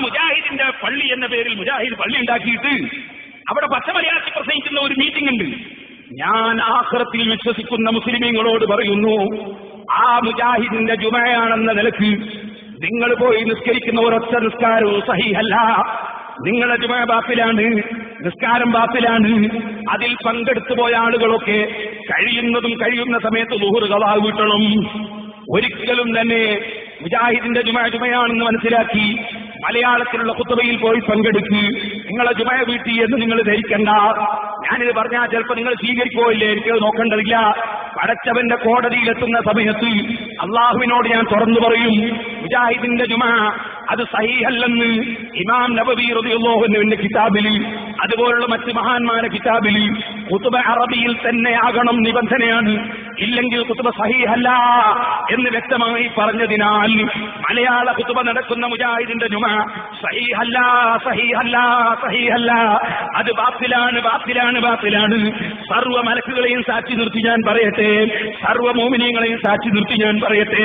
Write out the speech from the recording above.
മുജാഹിദിന്റെ പള്ളി എന്ന പേരിൽ മുജാഹിദ് പള്ളി ഉണ്ടാക്കിയിട്ട് അവിടെ പച്ചമലയാളത്തിൽ പ്രസംഗിക്കുന്ന ഒരു മീറ്റിംഗ് ഉണ്ട്. ഞാൻ ആഖിറത്തിൽ വിശ്വസിക്കുന്ന മുസ്ലിമീങ്ങളോട് പറയുന്നു, ആ മുജാഹിദിന്റെ ജുമയാണെന്ന നിലക്ക് നിങ്ങൾ പോയി നിസ്കരിക്കുന്ന ഒരൊറ്റ നിസ്കാരവും സഹീഹല്ല. നിങ്ങളുടെ ജുമ ബാത്തിലാണ്, നിസ്കാരം ബാത്തിലാണ്. അതിൽ പങ്കെടുത്തു പോയ ആളുകളൊക്കെ കഴിയുന്ന സമയത്ത് ളുഹർ ഖളാ വീട്ടണം. ഒരിക്കലും തന്നെ മുജാഹിദിന്റെ ജുമയാണെന്ന് മനസ്സിലാക്കി മലയാളത്തിലുള്ള ഖുത്ബയിൽ പോയി പങ്കെടുക്ക്, നിങ്ങളെ ജുമ വീട്ടി എന്ന് നിങ്ങൾ ധരിക്കണ്ട. ഞാനിത് പറഞ്ഞാൽ ചിലപ്പോൾ നിങ്ങൾ സ്വീകരിക്കോ ഇല്ലേ, എനിക്കത് നോക്കേണ്ടതില്ല. പടച്ചവന്റെ കോടതിയിലെത്തുന്ന സമയത്ത് അള്ളാഹുവിനോട് ഞാൻ തുറന്നു പറയും, മുജാഹിദിന്റെ ജുമ അത് സഹീഹല്ലെന്ന് ഇമാം നബവി റളിയല്ലാഹു അൻഹുവിന്റെ കിതാബിൽ, അതുപോലുള്ള മറ്റ് മഹാന്മാരുടെ കിതാബിൽ ഖുത്ബ അറബിയിൽ തന്നെ ആകണം നിബന്ധനയാണ്, ഇല്ലെങ്കിൽ ഖുത്ബ സഹീഹല്ല എന്ന് വ്യക്തമായി പറഞ്ഞതിനാൽ മലയാള ഖുത്ബ നടക്കുന്ന മുജാഹിദിന്റെ ജുമ സഹീഹല്ല, സഹീഹല്ല, സഹീഹല്ല. അത് ബാത്തിലാണ്, ബാത്തിലാണ്, ബാത്തിലാണ്. സർവ്വ മലക്കുകളെയും സാക്ഷി നിർത്തി ഞാൻ പറയട്ടെ, സർവ്വ മോമിനീങ്ങളെയും സാക്ഷി നിർത്തി ഞാൻ പറയട്ടെ.